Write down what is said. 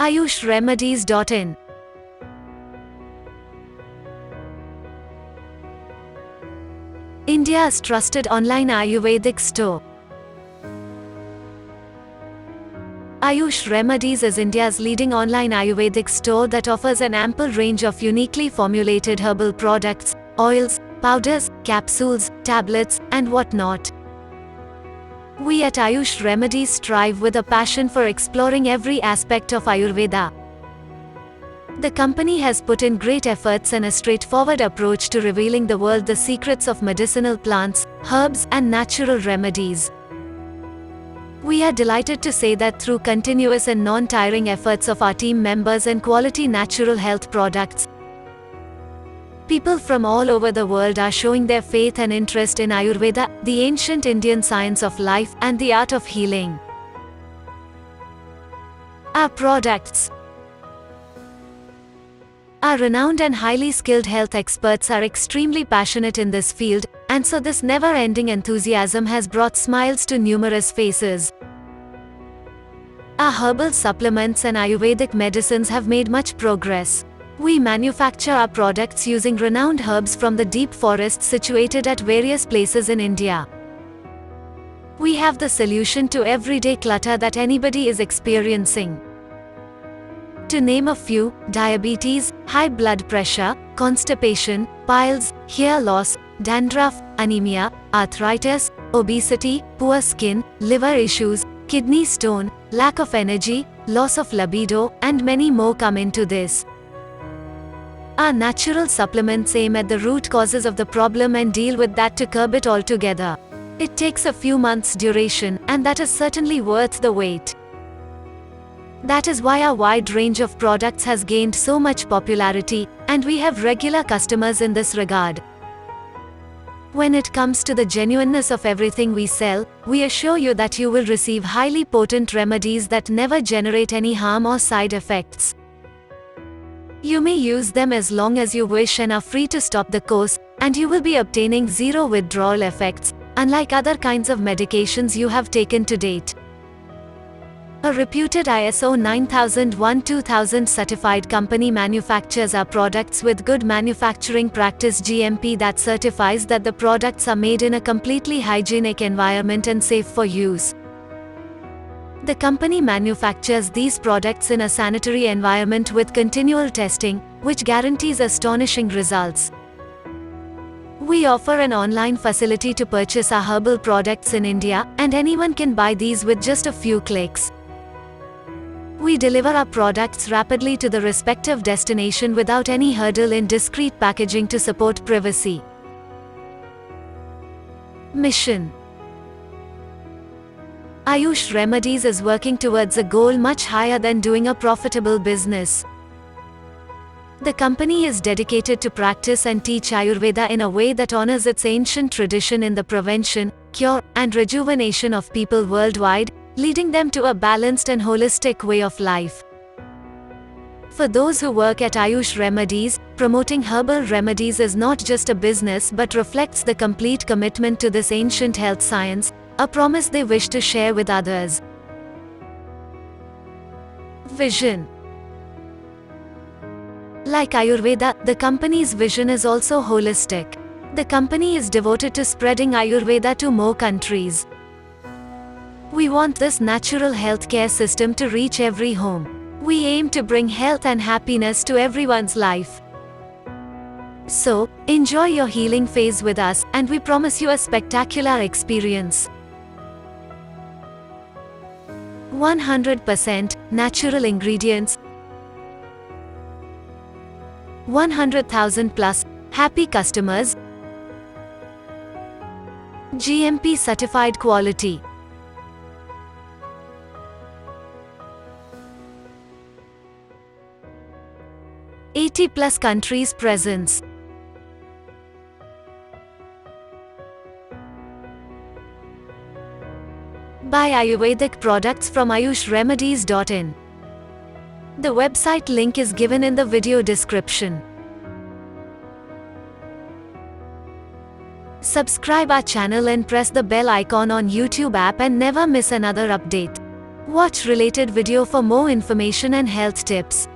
AyushRemedies.in. India's trusted online Ayurvedic store. Ayush Remedies is India's leading online Ayurvedic store that offers an ample range of uniquely formulated herbal products, oils, powders, capsules, tablets, and whatnot. We at Ayush Remedies strive with a passion for exploring every aspect of Ayurveda. The company has put in great efforts and a straightforward approach to revealing the world the secrets of medicinal plants, herbs, and natural remedies. We are delighted to say that through continuous and non-tiring efforts of our team members and quality natural health products, people from all over the world are showing their faith and interest in Ayurveda, the ancient Indian science of life and the art of healing. Our products. Our renowned and highly skilled health experts are extremely passionate in this field, and so this never-ending enthusiasm has brought smiles to numerous faces. Our herbal supplements and Ayurvedic medicines have made much progress. We manufacture our products using renowned herbs from the deep forests situated at various places in India. We have the solution to everyday clutter that anybody is experiencing. To name a few: diabetes, high blood pressure, constipation, piles, hair loss, dandruff, anemia, arthritis, obesity, poor skin, liver issues, kidney stone, lack of energy, loss of libido, and many more come into this. Our natural supplements aim at the root causes of the problem and deal with that to curb it altogether. It takes a few months' duration, and that is certainly worth the wait. That is why our wide range of products has gained so much popularity, and we have regular customers in this regard. When it comes to the genuineness of everything we sell, we assure you that you will receive highly potent remedies that never generate any harm or side effects. You may use them as long as you wish and are free to stop the course, and you will be obtaining zero withdrawal effects, unlike other kinds of medications you have taken to date. A reputed ISO 9001-2000 certified company manufactures our products with good manufacturing practice GMP that certifies that the products are made in a completely hygienic environment and safe for use. The company manufactures these products in a sanitary environment with continual testing, which guarantees astonishing results. We offer an online facility to purchase our herbal products in India, and anyone can buy these with just a few clicks. We deliver our products rapidly to the respective destination without any hurdle in discreet packaging to support privacy. Mission. Ayush Remedies is working towards a goal much higher than doing a profitable business. The company is dedicated to practice and teach Ayurveda in a way that honors its ancient tradition in the prevention, cure, and rejuvenation of people worldwide, leading them to a balanced and holistic way of life. For those who work at Ayush Remedies, promoting herbal remedies is not just a business but reflects the complete commitment to this ancient health science, a promise they wish to share with others. Vision. Like Ayurveda, the company's vision is also holistic. The company is devoted to spreading Ayurveda to more countries. We want this natural healthcare system to reach every home. We aim to bring health and happiness to everyone's life. So, enjoy your healing phase with us, and we promise you a spectacular experience. 100% natural ingredients, 100,000 plus happy customers, GMP certified quality. +80 countries presence. Buy Ayurvedic products from AyushRemedies.in. The website link is given in the video description. Subscribe our channel and press the bell icon on YouTube app and never miss another update. Watch related video for more information and health tips.